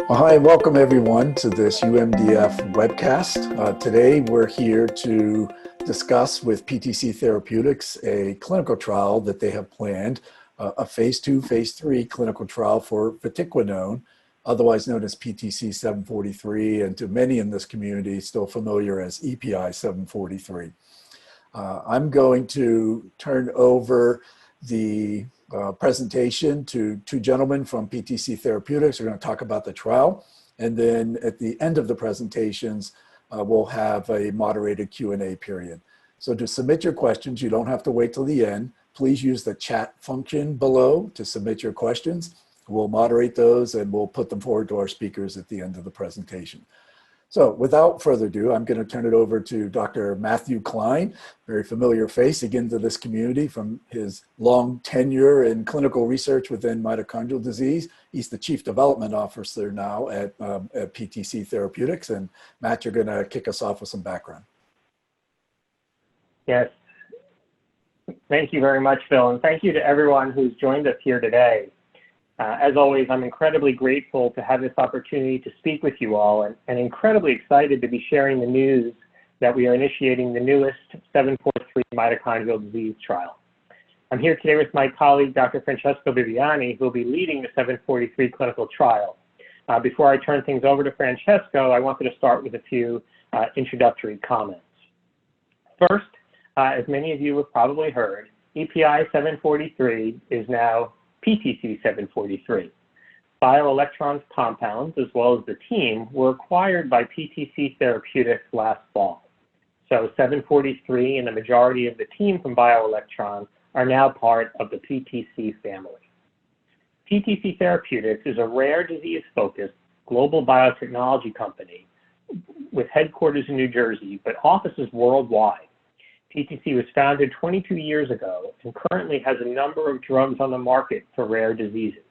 Well, hi, and welcome everyone to this UMDF webcast. Today we're here to discuss with PTC Therapeutics a clinical trial that they have planned, a phase 2, phase 3 clinical trial for Vatiquinone, otherwise known as PTC 743, and to many in this community still familiar as EPI 743. I'm going to turn over the presentation to two gentlemen from PTC Therapeutics. We're going to talk about the trial, and then at the end of the presentations, we'll have a moderated Q&A period. So to submit your questions, you don't have to wait till the end. Please use the chat function below to submit your questions. We'll moderate those and we'll put them forward to our speakers at the end of the presentation. So without further ado, I'm going to turn it over to Dr. Matthew Klein, very familiar face again to this community from his long tenure in clinical research within mitochondrial disease. He's the Chief Development Officer now at PTC Therapeutics. And Matt, you're going to kick us off with some background. Yes. Thank you very much, Phil, and thank you to everyone who's joined us here today. As always, I'm incredibly grateful to have this opportunity to speak with you all and incredibly excited to be sharing the news that we are initiating the newest 743 mitochondrial disease trial. I'm here today with my colleague, Dr. Francesco Viviani, who will be leading the 743 clinical trial. Before I turn things over to Francesco, I wanted to start with a few introductory comments. First, as many of you have probably heard, EPI 743 is now PTC 743. BioElectron's compounds, as well as the team, were acquired by PTC Therapeutics last fall. So 743 and the majority of the team from BioElectron are now part of the PTC family. PTC Therapeutics is a rare disease-focused global biotechnology company with headquarters in New Jersey, but offices worldwide. PTC was founded 22 years ago and currently has a number of drugs on the market for rare diseases.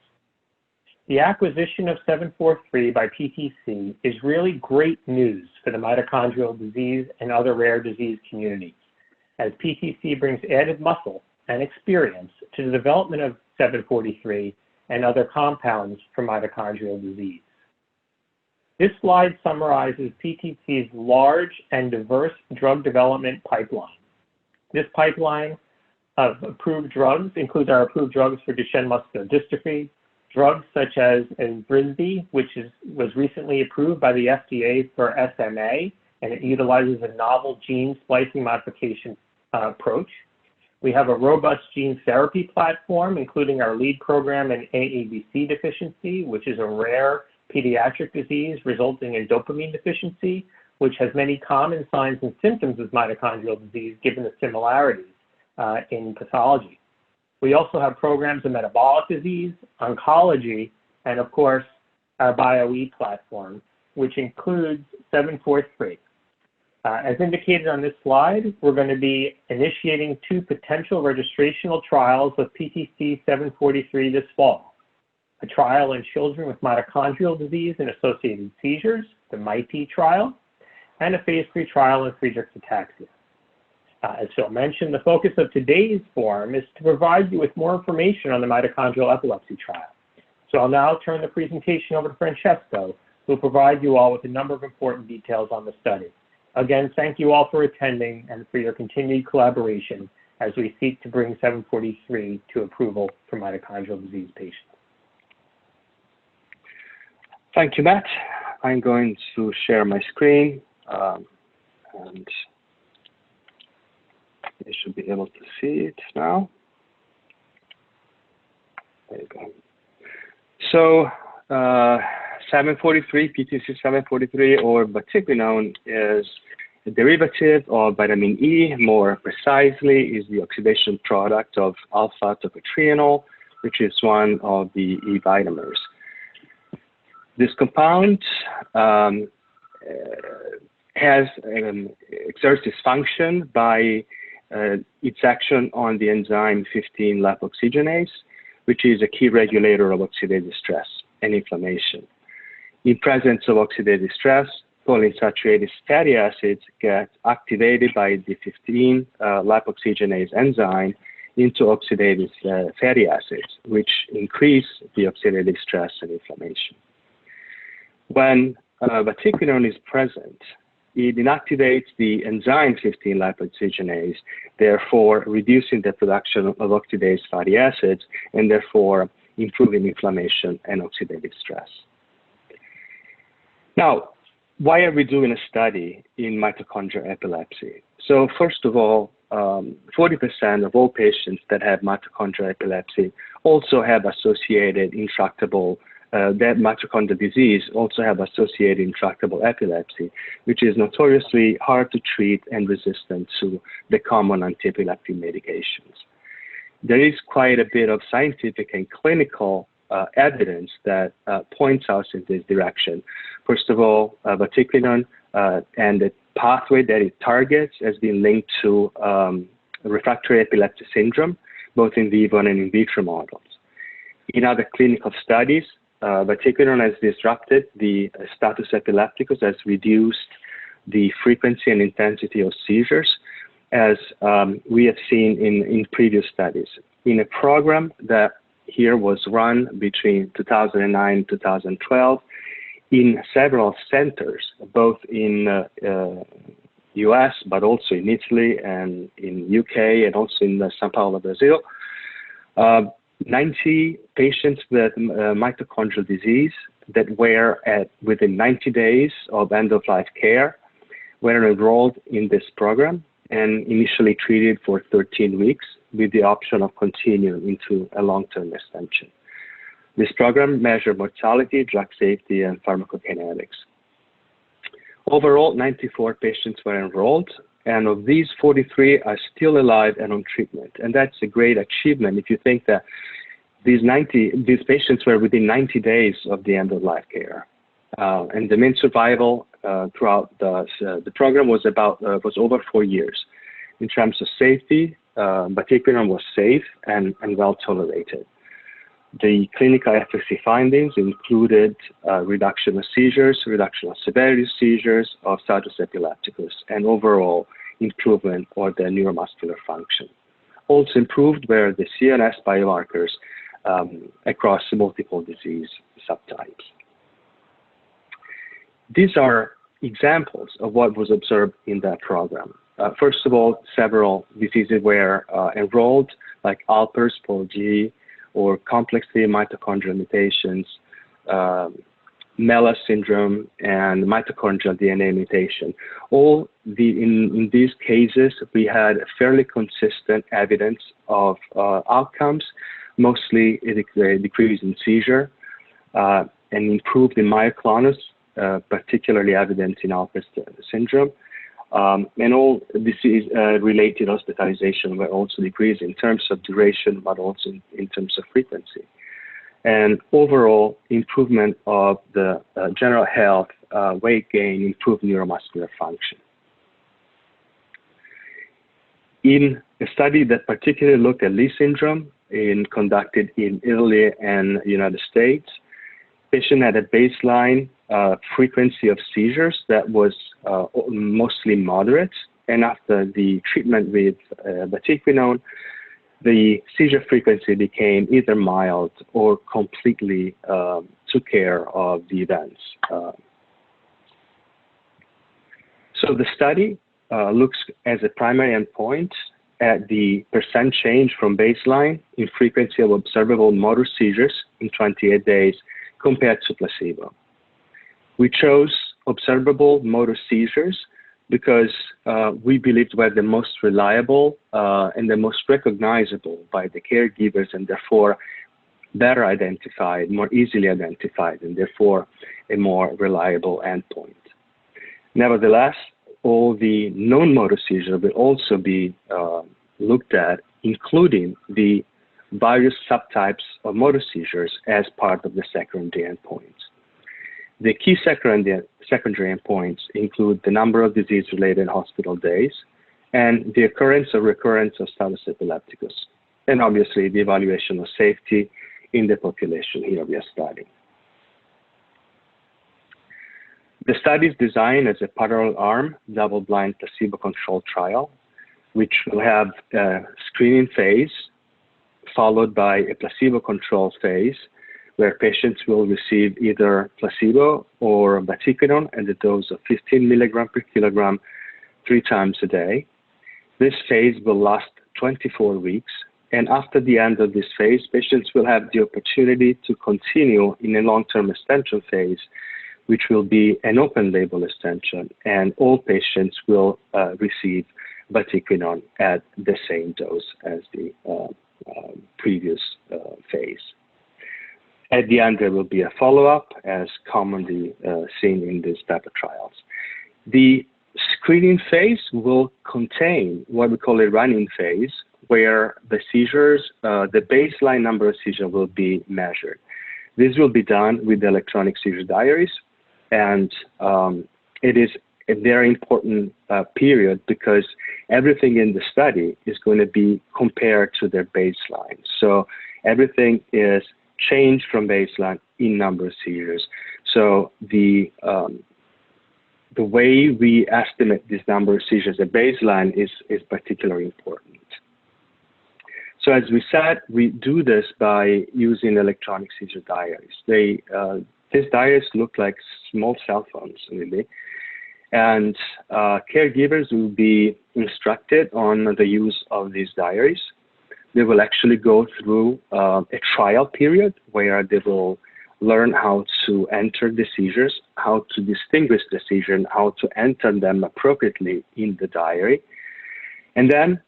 The acquisition of 743 by PTC is really great news for the mitochondrial disease and other rare disease communities, as PTC brings added muscle and experience to the development of 743 and other compounds for mitochondrial disease. This slide summarizes PTC's large and diverse drug development pipeline. This pipeline of approved drugs includes our approved drugs for Duchenne muscular dystrophy, drugs such as Evrysdi, which was recently approved by the FDA for SMA, and it utilizes a novel gene splicing modification approach. We have a robust gene therapy platform, including our lead program in AAVC deficiency, which is a rare pediatric disease resulting in dopamine deficiency, which has many common signs and symptoms of mitochondrial disease given the similarities in pathology. We also have programs in metabolic disease, oncology, and of course, our BioE platform, which includes 743. As indicated on this slide, we're going to be initiating two potential registrational trials of PTC 743 this fall. A trial in children with mitochondrial disease and associated seizures, the MIT trial, and a phase 3 trial in Friedreich's ataxia. As Phil mentioned, the focus of today's forum is to provide you with more information on the mitochondrial epilepsy trial. So I'll now turn the presentation over to Francesco, who will provide you all with a number of important details on the study. Again, thank you all for attending and for your continued collaboration as we seek to bring 743 to approval for mitochondrial disease patients. Thank you, Matt. I'm going to share my screen. And you should be able to see it now. There you go. So 743, PTC 743, or Vatiquinone, is a derivative of vitamin E. More precisely, is the oxidation product of alpha-tocotrienol, which is one of the E vitamins. This compound exerts its function by its action on the enzyme 15-lipoxygenase, which is a key regulator of oxidative stress and inflammation. In presence of oxidative stress, polyunsaturated fatty acids get activated by the 15-lipoxygenase enzyme into oxidative fatty acids, which increase the oxidative stress and inflammation. When vatiquinone is present, it inactivates the enzyme 15-lipoxygenase, therefore reducing the production of oxidase fatty acids and therefore improving inflammation and oxidative stress. Now, why are we doing a study in mitochondrial epilepsy? So first of all, 40% of all patients that have mitochondrial epilepsy also have associated intractable that mitochondrial disease also have associated intractable epilepsy, which is notoriously hard to treat and resistant to the common anti-epileptic medications. There is quite a bit of scientific and clinical evidence that points us in this direction. First of all, vatiquinone and the pathway that it targets has been linked to refractory epilepsy syndrome, both in vivo and in vitro models. In other clinical studies, vatiquinone has disrupted the status epilepticus, has reduced the frequency and intensity of seizures, as we have seen in previous studies. In a program that here was run between 2009 and 2012 in several centers, both in US, but also in Italy and in UK and also in Sao Paulo, Brazil. 90 patients with mitochondrial disease that were within 90 days of end-of-life care were enrolled in this program and initially treated for 13 weeks with the option of continuing into a long-term extension. This program measured mortality, drug safety, and pharmacokinetics. Overall, 94 patients were enrolled, and of these, 43 are still alive and on treatment. And that's a great achievement if you think that these patients were within 90 days of the end-of-life care. And the mean survival throughout the program was over 4 years. In terms of safety, vatiquinone was safe and well tolerated. The clinical efficacy findings included reduction of seizures, reduction of severity of seizures, of status epilepticus, and overall improvement of the neuromuscular function. Also improved were the CNS biomarkers across multiple disease subtypes. These are examples of what was observed in that program. First of all, several diseases were enrolled, like Alpers, POLG, or complexly mitochondrial mutations, MELA syndrome, and mitochondrial DNA mutation. In these cases, we had fairly consistent evidence of outcomes, mostly a decrease in seizure, and improved in myoclonus, particularly evident in Alpers syndrome. And all disease-related hospitalization were also decreased in terms of duration, but also in terms of frequency. And overall improvement of the general health, weight gain, improved neuromuscular function. In a study that particularly looked at Lee syndrome, conducted in Italy and United States, patient had a baseline frequency of seizures that was mostly moderate, and after the treatment with vatiquinone, the seizure frequency became either mild or completely took care of the events. So the study looks as a primary endpoint at the percent change from baseline in frequency of observable motor seizures in 28 days compared to placebo. We chose observable motor seizures because we believed were the most reliable and the most recognizable by the caregivers, and therefore better identified, more easily identified, and therefore a more reliable endpoint. Nevertheless, all the non-motor seizures will also be looked at, including the various subtypes of motor seizures as part of the secondary endpoints. The key secondary endpoints include the number of disease-related hospital days and the occurrence or recurrence of status epilepticus, and obviously the evaluation of safety in the population here we are studying. The study is designed as a parallel arm, double-blind placebo-controlled trial, which will have a screening phase followed by a placebo-controlled phase where patients will receive either placebo or vatiquinone at a dose of 15 milligram per kilogram 3 times a day. This phase will last 24 weeks, and after the end of this phase, patients will have the opportunity to continue in a long-term extension phase, which will be an open-label extension, and all patients will receive vatiquinone at the same dose as the previous phase. At the end, there will be a follow-up, as commonly seen in these type of trials. The screening phase will contain what we call a run-in phase, where the seizures, the baseline number of seizures will be measured. This will be done with the electronic seizure diaries, and it is a very important period because everything in the study is going to be compared to their baseline. So everything is changed from baseline in number of seizures. So the way we estimate this number of seizures at baseline is particularly important. So as we said, we do this by using electronic seizure diaries. These diaries look like small cell phones, really. And caregivers will be instructed on the use of these diaries. They will actually go through a trial period where they will learn how to enter the seizures, how to distinguish the seizure, and how to enter them appropriately in the diary. And then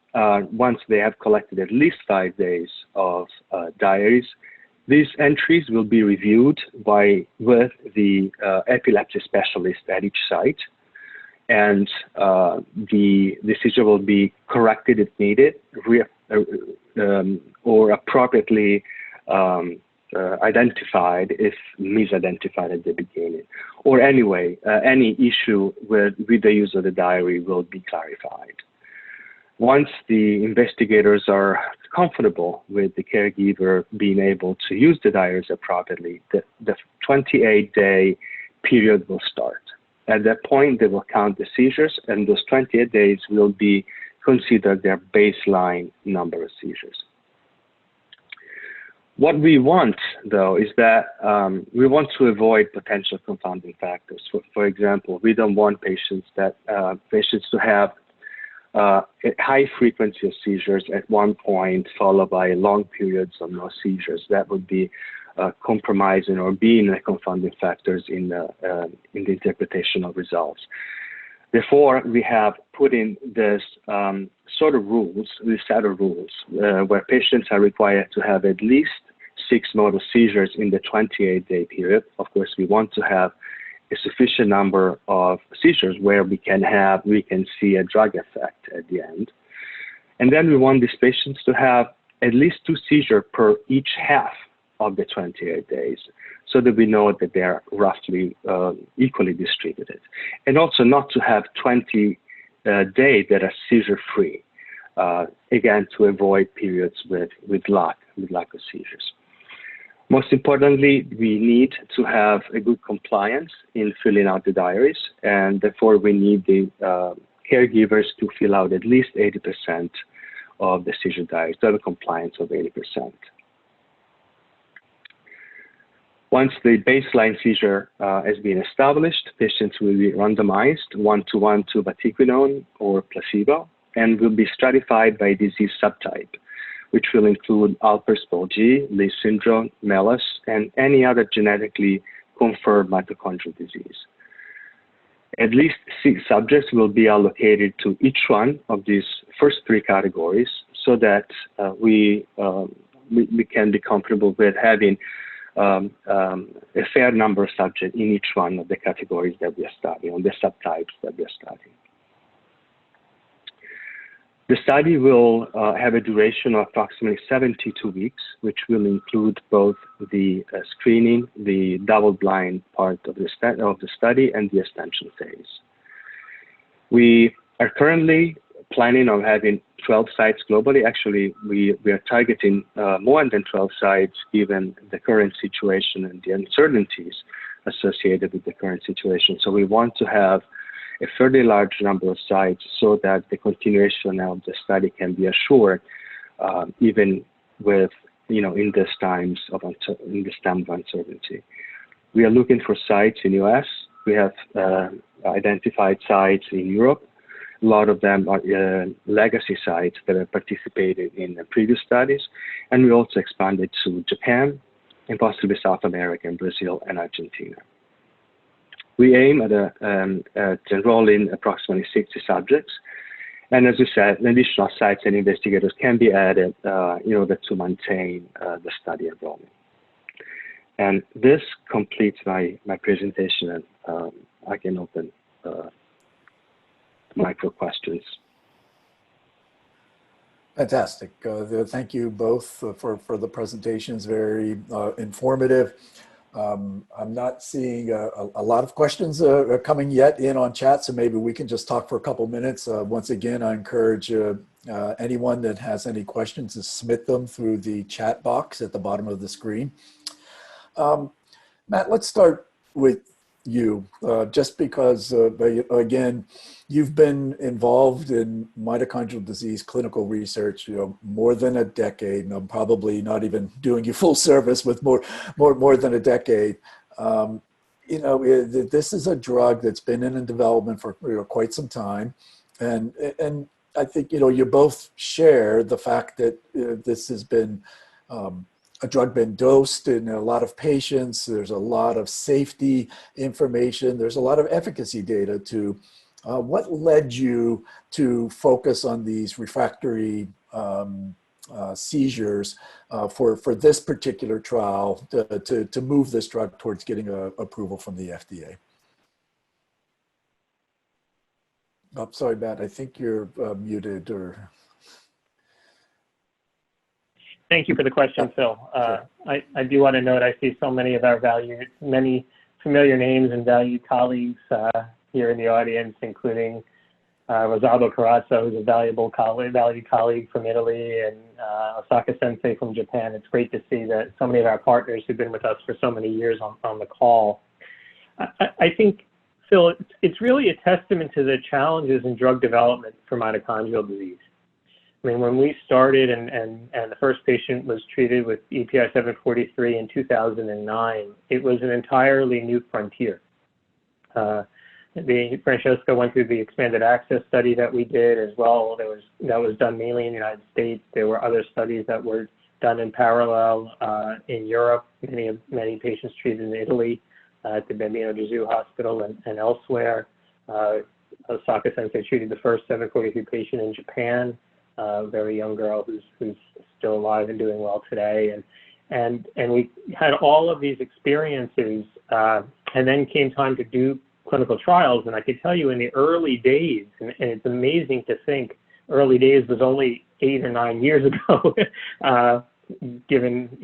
once they have collected at least 5 days of diaries, these entries will be reviewed with the epilepsy specialist at each site, and the seizure will be corrected if needed, or appropriately identified if misidentified at the beginning. Or anyway, any issue with the use of the diary will be clarified. Once the investigators are comfortable with the caregiver being able to use the diaries appropriately, the 28-day period will start. At that point, they will count the seizures, and those 28 days will be considered their baseline number of seizures. What we want, though, is that we want to avoid potential confounding factors. For example, we don't want patients to have a high frequency of seizures at one point, followed by long periods of no seizures. That would be compromising or being the confounding factors in the interpretation of results. Therefore, we have put in this set of rules, where patients are required to have at least 6 motor seizures in the 28-day period. Of course, we want to have a sufficient number of seizures where we can see a drug effect at the end. And then we want these patients to have at least 2 seizures per each half of the 28 days, so that we know that they are roughly equally distributed. And also not to have 20 days that are seizure-free, again, to avoid periods with lack of seizures. Most importantly, we need to have a good compliance in filling out the diaries, and therefore we need the caregivers to fill out at least 80% of the seizure diaries, to have a compliance of 80%. Once the baseline seizure has been established, patients will be randomized 1-to-1 to vatiquinone or placebo, and will be stratified by disease subtype, which will include Alpers-Polgy, Leigh syndrome, MELAS, and any other genetically confirmed mitochondrial disease. At least 6 subjects will be allocated to each one of these first 3 categories, so that we can be comfortable with having a fair number of subjects in each one of the categories that we are studying, on the subtypes that we are studying. The study will have a duration of approximately 72 weeks, which will include both the screening, the double-blind part of the study, and the extension phase. We are currently planning on having 12 sites globally. Actually, we are targeting more than 12 sites given the current situation and the uncertainties associated with the current situation. So we want to have a fairly large number of sites so that the continuation of the study can be assured, even with in these times of uncertainty. We are looking for sites in US. We have identified sites in Europe. A lot of them are legacy sites that have participated in previous studies. And we also expanded to Japan and possibly South America and Brazil and Argentina. We aim at enrolling approximately 60 subjects. And as we said, additional sites and investigators can be added in order to maintain the study enrollment. And this completes my presentation, and I can open the mic for questions. Fantastic. Thank you both for the presentations, very informative. I'm not seeing a lot of questions coming yet in on chat, so maybe we can just talk for a couple minutes. Once again, I encourage anyone that has any questions to submit them through the chat box at the bottom of the screen. Matt, let's start with you, just because, again, you've been involved in mitochondrial disease clinical research, more than a decade, and I'm probably not even doing you full service with more than a decade. This is a drug that's been in development for quite some time, and I think you both share the fact that this has been a drug been dosed in a lot of patients. There's a lot of safety information. There's a lot of efficacy data too. What led you to focus on these refractory seizures for this particular trial to move this drug towards getting approval from the FDA? Oh, sorry, Matt, I think you're muted or... Thank you for the question, Phil. I do want to note I see so many of our many familiar names and valued colleagues here in the audience, including Rosaldo Carrazzo, who's a valued colleague from Italy, and Osaka Sensei from Japan. It's great to see that so many of our partners who've been with us for so many years on the call. I think, Phil, it's really a testament to the challenges in drug development for mitochondrial disease. I mean, when we started and the first patient was treated with EPI 743 in 2009, it was an entirely new frontier. Francesco went through the expanded access study that we did as well. That was done mainly in the United States. There were other studies that were done in parallel in Europe. Many patients treated in Italy at the Bambino Gesù Hospital and elsewhere. Osaka Sensei treated the first 743 patient in Japan. A very young girl who's still alive and doing well today, and we had all of these experiences, and then came time to do clinical trials. And I could tell you in the early days, and it's amazing to think early days was only 8 or 9 years ago, given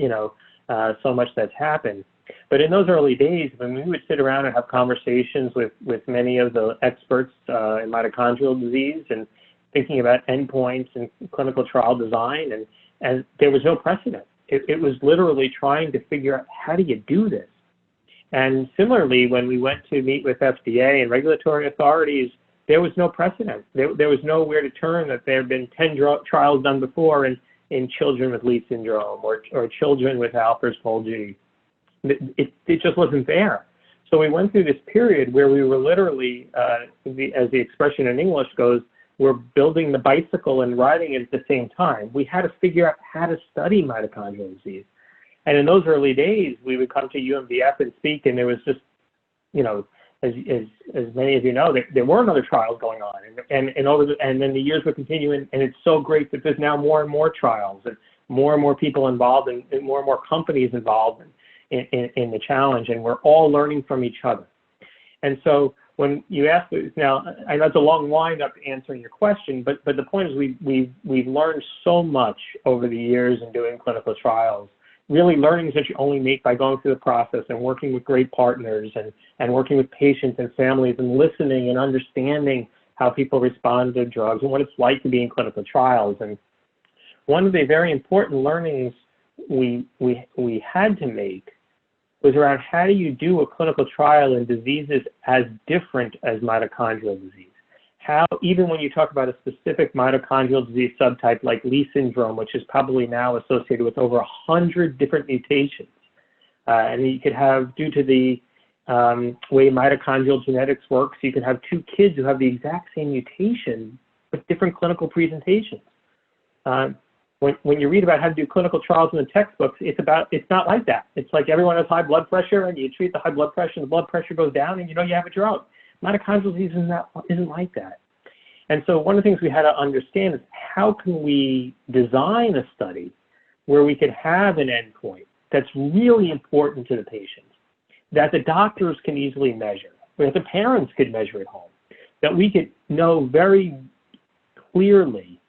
so much that's happened. But in those early days, when we would sit around and have conversations with many of the experts in mitochondrial disease and thinking about endpoints and clinical trial design, and there was no precedent. It was literally trying to figure out, how do you do this? And similarly, when we went to meet with FDA and regulatory authorities, there was no precedent. There was nowhere to turn that there had been 10 trials done before in children with Leigh syndrome or children with Alpers-Golgi. It just wasn't there. So we went through this period where we were literally, as the expression in English goes, we're building the bicycle and riding it at the same time. We had to figure out how to study mitochondrial disease. And in those early days, we would come to UMDF and speak, and there was just, as many of you know, there weren't other trials going on. And then the years would continue, and it's so great that there's now more and more trials and more people involved and more and more companies involved in the challenge, and we're all learning from each other. And so when you ask this, now I know it's a long wind up answering your question, but the point is we've learned so much over the years in doing clinical trials. Really, learnings that you only make by going through the process and working with great partners and working with patients and families and listening and understanding how people respond to drugs and what it's like to be in clinical trials. And one of the very important learnings we had to make was around, how do you do a clinical trial in diseases as different as mitochondrial disease? how, even when you talk about a specific mitochondrial disease subtype like Lee syndrome, which is probably now associated with over 100 different mutations, and you could have, due to the way mitochondrial genetics works, you can have two kids who have the exact same mutation with different clinical presentations. When you read about how to do clinical trials in the textbooks, it's not like that. It's like everyone has high blood pressure, and you treat the high blood pressure, and the blood pressure goes down, and you know you have a drug. Mitochondrial disease isn't like that. And so one of the things we had to understand is how can we design a study where we could have an endpoint that's really important to the patients, that the doctors can easily measure, that the parents could measure at home, that we could know very clearly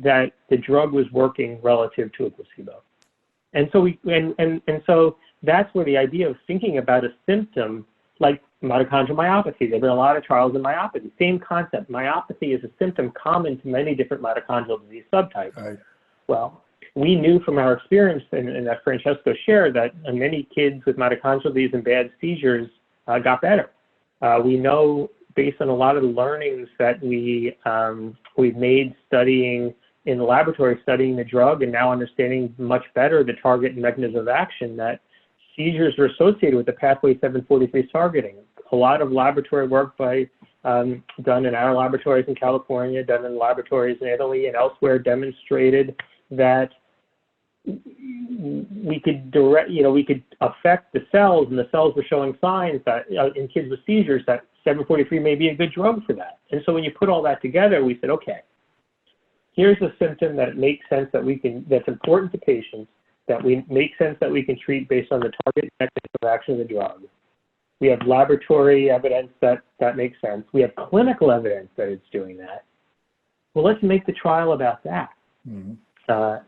that the drug was working relative to a placebo. And so so that's where the idea of thinking about a symptom like mitochondrial myopathy. There have been a lot of trials in myopathy. Same concept. Myopathy is a symptom common to many different mitochondrial disease subtypes. Right. Well, we knew from our experience, and that Francesco shared, that many kids with mitochondrial disease and bad seizures got better. We know, based on a lot of the learnings that we've made studying in the laboratory, studying the drug, and now understanding much better the target and mechanism of action, that seizures are associated with the pathway 743 targeting. A lot of laboratory work done in our laboratories in California, done in laboratories in Italy and elsewhere, demonstrated that we could affect the cells, and the cells were showing signs that in kids with seizures that 743 may be a good drug for that. And so when you put all that together, we said, okay, here's a symptom that makes sense that's important to patients, that makes sense that we can treat based on the target mechanism of action of the drug. We have laboratory evidence that makes sense. We have clinical evidence that it's doing that. Well, let's make the trial about that. Mm-hmm.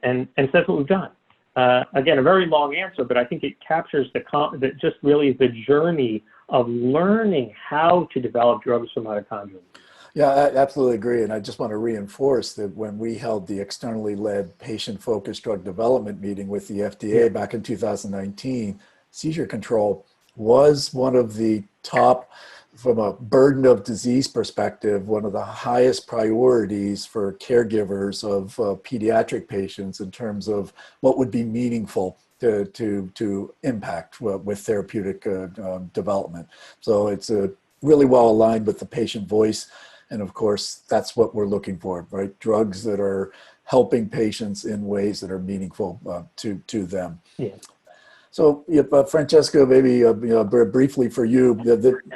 And so that's what we've done. Again, a very long answer, but I think it captures just really the journey of learning how to develop drugs for mitochondria. Yeah, I absolutely agree. And I just want to reinforce that when we held the externally led patient-focused drug development meeting with the FDA back in 2019, seizure control was one of the top, from a burden of disease perspective, one of the highest priorities for caregivers of pediatric patients in terms of what would be meaningful to impact with therapeutic development. So it's really well aligned with the patient voice. And of course, that's what we're looking for, right? Drugs that are helping patients in ways that are meaningful to them. Yeah. So, Francesco, maybe briefly for you,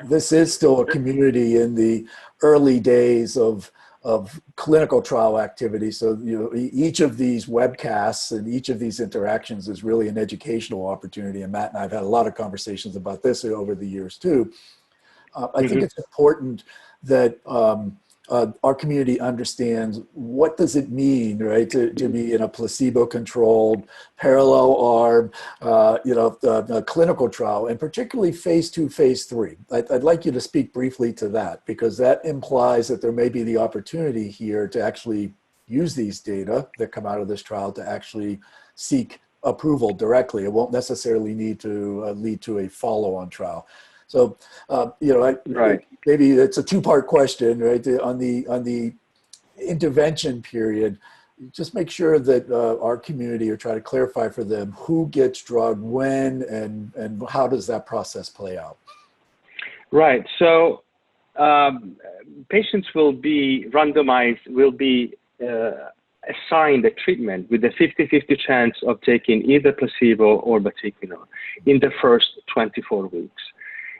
this is still a community in the early days of clinical trial activity. So, each of these webcasts and each of these interactions is really an educational opportunity. And Matt and I have had a lot of conversations about this over the years too. I think it's important that our community understands what does it mean, right, to be in a placebo-controlled, parallel arm, a clinical trial, and particularly phase 2, phase 3. I'd like you to speak briefly to that, because that implies that there may be the opportunity here to actually use these data that come out of this trial to actually seek approval directly. It won't necessarily need to lead to a follow-on trial. So, maybe it's a two-part question, right? On the intervention period, just make sure that our community, or try to clarify for them who gets drug when, and how does that process play out? Right. So patients will be randomized, will be assigned a treatment with a 50-50 chance of taking either placebo or Vatiquinone in the first 24 weeks.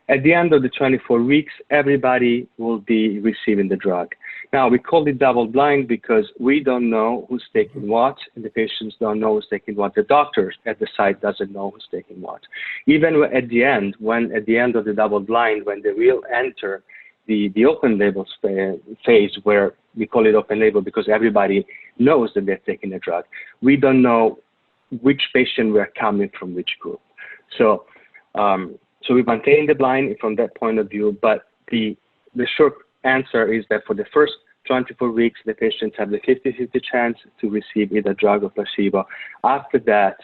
At the end of the 24 weeks, everybody will be receiving the drug. Now, we call it double blind because we don't know who's taking what, and the patients don't know who's taking what. The doctors at the site doesn't know who's taking what. Even at the end, at the end of the double blind, when they will enter the open label phase, where we call it open label because everybody knows that they're taking the drug, we don't know which patient we're coming from which group. So we maintain the blind from that point of view, but the short answer is that for the first 24 weeks, the patients have the 50-50 chance to receive either drug or placebo. After that,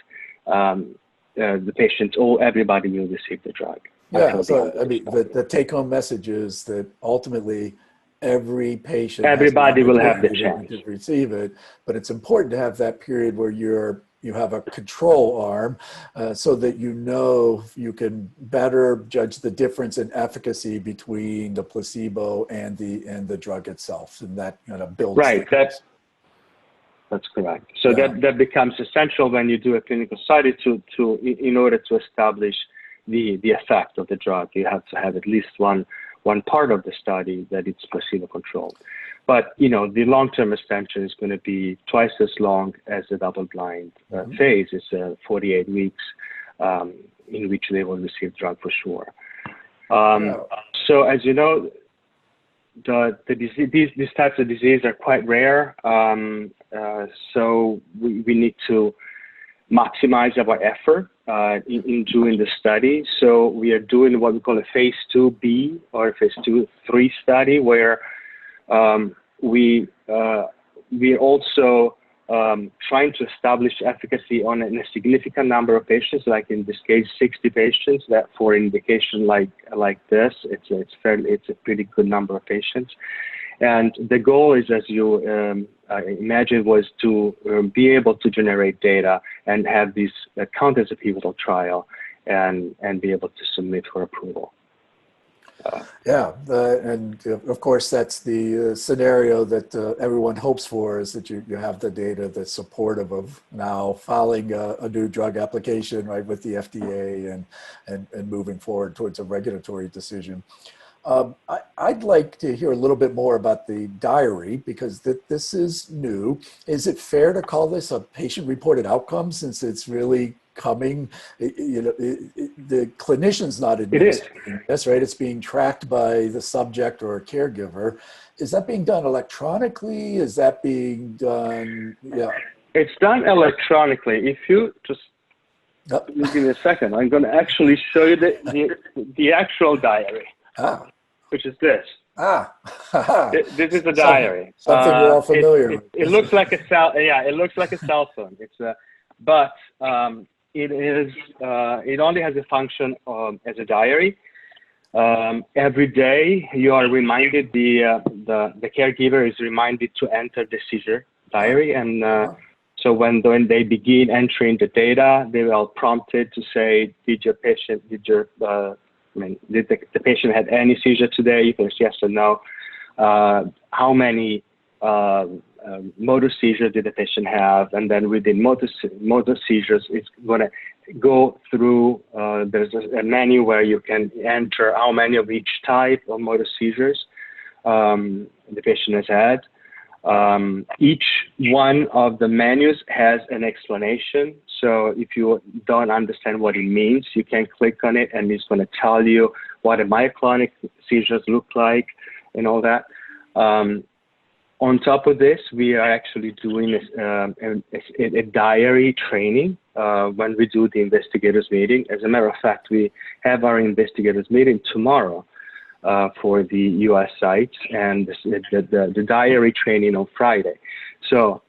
the patients, everybody will receive the drug. Yeah, so I mean, the take-home message is that ultimately every patient Everybody will have the has chance to receive it, but it's important to have that period where you have a control arm so that you can better judge the difference in efficacy between the placebo and the drug itself, and that kind of builds. Right. That's correct. So yeah. that becomes essential when you do a clinical study in order to establish the effect of the drug. You have to have at least one part of the study that it's placebo controlled. But the long-term extension is going to be twice as long as the double-blind phase. It's 48 weeks in which they will receive drug for sure. So as you know, these types of disease are quite rare. So we need to maximize our effort in doing the study. So we are doing what we call a phase 2B or a phase 2/3 study, where we are also trying to establish efficacy on a significant number of patients, like in this case, 60 patients. That for an indication like this, it's a pretty good number of patients. And the goal is, as you imagine, was to be able to generate data and have these count as a pivotal trial and be able to submit for approval. And of course, that's the scenario that everyone hopes for, is that you have the data that's supportive of now filing a new drug application, right, with the FDA and moving forward towards a regulatory decision. I'd like to hear a little bit more about the diary, because this is new. Is it fair to call this a patient-reported outcome, since it's really coming? The clinician's not administering this, right? It's being tracked by the subject or a caregiver. Is that being done electronically? Is that being done? Yeah. It's done electronically. If you just give me a second, I'm going to actually show you the actual diary. Which is this. This is a diary. Something we're all familiar with. It looks like a cell. Yeah, it looks like a cell phone. But it only has a function as a diary. Every day you are reminded, the caregiver is reminded to enter the seizure diary, and so when they begin entering the data, they are prompted to say, did the patient had any seizure today? If it's yes or no. How many motor seizures did the patient have? And then within motor seizures, it's going to go through, there's a menu where you can enter how many of each type of motor seizures the patient has had. Each one of the menus has an explanation. So if you don't understand what it means, you can click on it and it's going to tell you what a myoclonic seizures look like and all that. On top of this, we are actually doing a diary training when we do the investigators meeting. As a matter of fact, we have our investigators meeting tomorrow for the US sites, and the diary training on Friday. So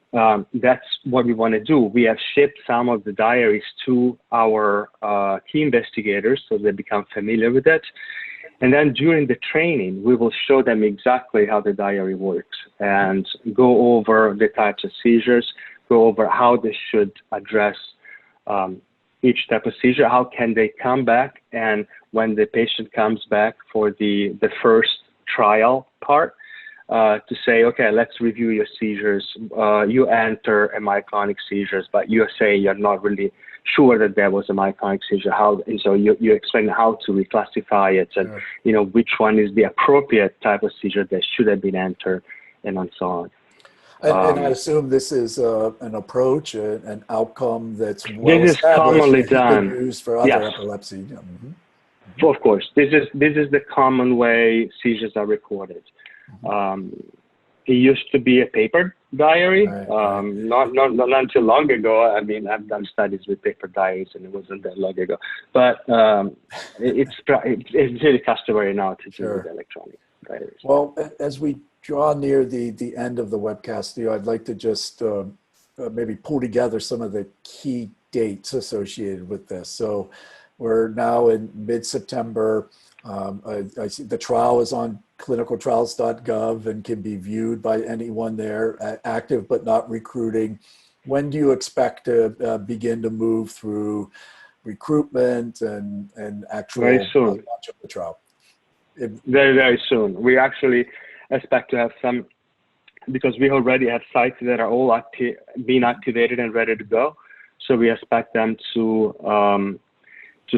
that's what we want to do. We have shipped some of the diaries to our key investigators so they become familiar with it. And then during the training, we will show them exactly how the diary works and go over the types of seizures, go over how they should address each type of seizure, how can they come back, and when the patient comes back for the first trial part, to say, okay, let's review your seizures. You enter a myoclonic seizures, but you say you're not really sure that there was a myoclonic seizure. And so you explain how to reclassify it, and which one is the appropriate type of seizure that should have been entered, and so on. And I assume this is an approach, an outcome that's well this is commonly done. Used for other epilepsy. Yeah. Mm-hmm. Of course, this is the common way seizures are recorded. It used to be a paper diary, not until long ago. I mean, I've done studies with paper diaries, and it wasn't that long ago. But it's really customary now to do with electronic diaries. Well, as we draw near the end of the webcast, I'd like to just maybe pull together some of the key dates associated with this. So we're now in mid-September. I see the trial is on clinicaltrials.gov and can be viewed by anyone there, active but not recruiting. When do you expect to begin to move through recruitment and actual Very soon. launch of the trial? Very, very soon. We actually expect to have some, because we already have sites that are all being activated and ready to go. So we expect them to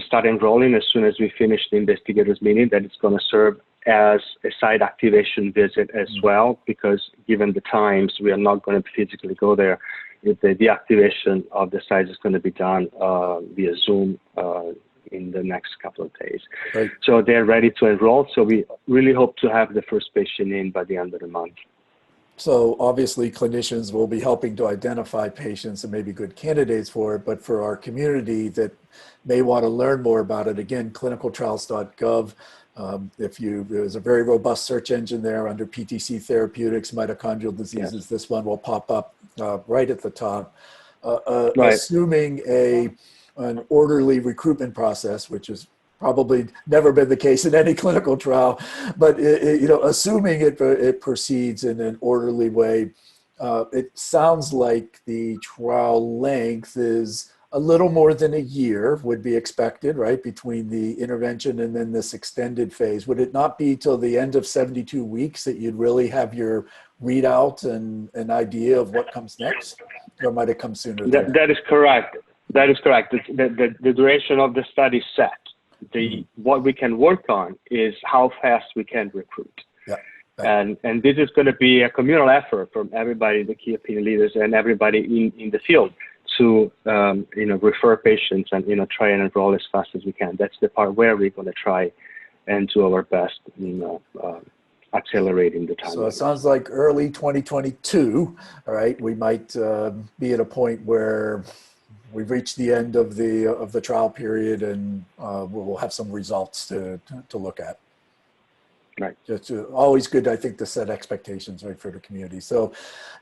start enrolling as soon as we finish the investigators meeting. That it's going to serve as a site activation visit as well, because given the times, we are not going to physically go there. The activation of the site is going to be done via Zoom in the next couple of days. Right. So they're ready to enroll. So we really hope to have the first patient in by the end of the month. So obviously clinicians will be helping to identify patients and maybe good candidates for it, but for our community that may want to learn more about it, again, clinicaltrials.gov. There's a very robust search engine there under PTC Therapeutics, Mitochondrial Diseases. Yes. This one will pop up right at the top. Right. Assuming an orderly recruitment process, which is probably never been the case in any clinical trial, but assuming it proceeds in an orderly way, it sounds like the trial length is a little more than a year would be expected, right, between the intervention and then this extended phase. Would it not be till the end of 72 weeks that you'd really have your readout and an idea of what comes next? Or might it come sooner than that? That is correct. That is correct. The duration of the study is set. What we can work on is how fast we can recruit. Yeah. And this is going to be a communal effort from everybody, the key opinion leaders and everybody in the field to refer patients and try and enroll as fast as we can. That's the part where we're going to try and do our best, accelerating the time. So it sounds like early 2022. All right, we might be at a point where we've reached the end of the trial period, and we'll have some results to look at. Right. It's always good, I think, to set expectations, right, for the community. So,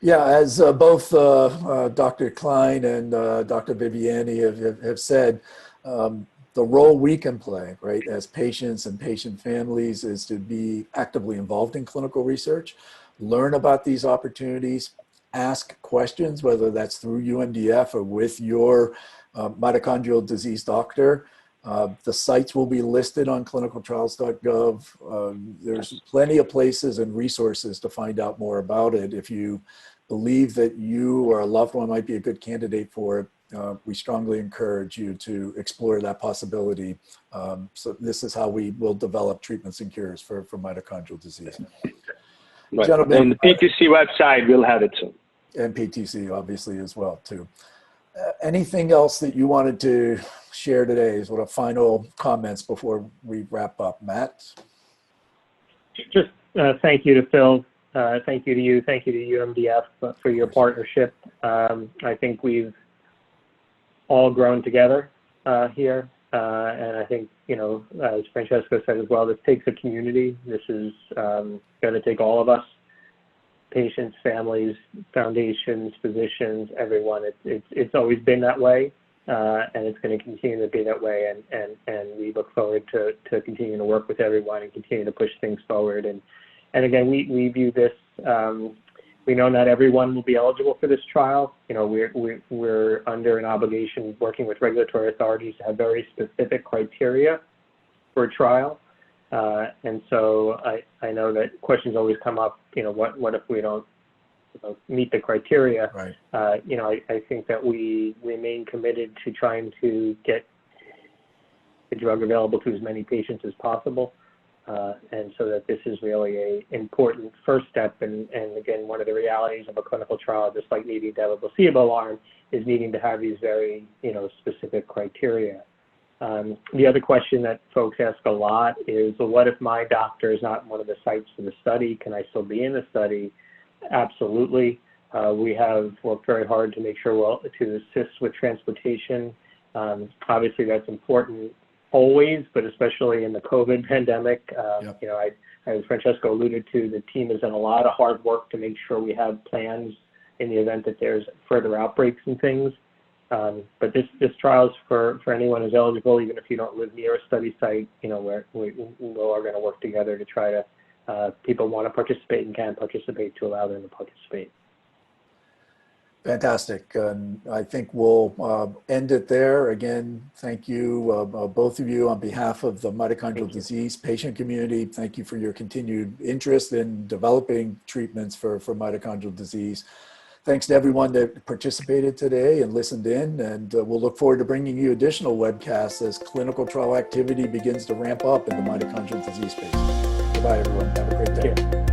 yeah, as both Dr. Klein and Dr. Viviani have said, the role we can play, right, as patients and patient families is to be actively involved in clinical research, learn about these opportunities, ask questions, whether that's through UMDF or with your mitochondrial disease doctor. The sites will be listed on clinicaltrials.gov. There's plenty of places and resources to find out more about it. If you believe that you or a loved one might be a good candidate for it, we strongly encourage you to explore that possibility. So this is how we will develop treatments and cures for mitochondrial disease. Right. Gentlemen, and the PTC website will have it soon. And PTC obviously as well too. Anything else that you wanted to share today? Sort of final comments before we wrap up, Matt? Just thank you to Phil. Thank you to you. Thank you to UMDF for your partnership. I think we've all grown together here. And I think, as Francesco said as well, this takes a community. This is going to take all of us, patients, families, foundations, physicians, everyone. It's always been that way, and it's going to continue to be that way. And we look forward to continuing to work with everyone and continue to push things forward. And again, we view this. We know not everyone will be eligible for this trial. We're under an obligation working with regulatory authorities to have very specific criteria for a trial. And so I know that questions always come up, what if we don't meet the criteria? Right. I think that we remain committed to trying to get the drug available to as many patients as possible. And so that this is really a important first step. And again, one of the realities of a clinical trial, just like needing to have a placebo arm, is needing to have these very, specific criteria. The other question that folks ask a lot is, well, what if my doctor is not in one of the sites for the study? Can I still be in the study? Absolutely. We have worked very hard to make sure to assist with transportation. Obviously, that's important always, but especially in the COVID pandemic. Yep. As Francesco alluded to, the team has done a lot of hard work to make sure we have plans in the event that there's further outbreaks and things. But this trial is for anyone who's eligible, even if you don't live near a study site. You know, we are going to work together to try to, people want to participate and can participate, to allow them to participate. Fantastic. I think we'll end it there. Again, thank you, both of you, on behalf of the mitochondrial disease patient community. Thank you for your continued interest in developing treatments for mitochondrial disease. Thanks to everyone that participated today and listened in, and we'll look forward to bringing you additional webcasts as clinical trial activity begins to ramp up in the mitochondrial disease space. Goodbye, everyone. Have a great day.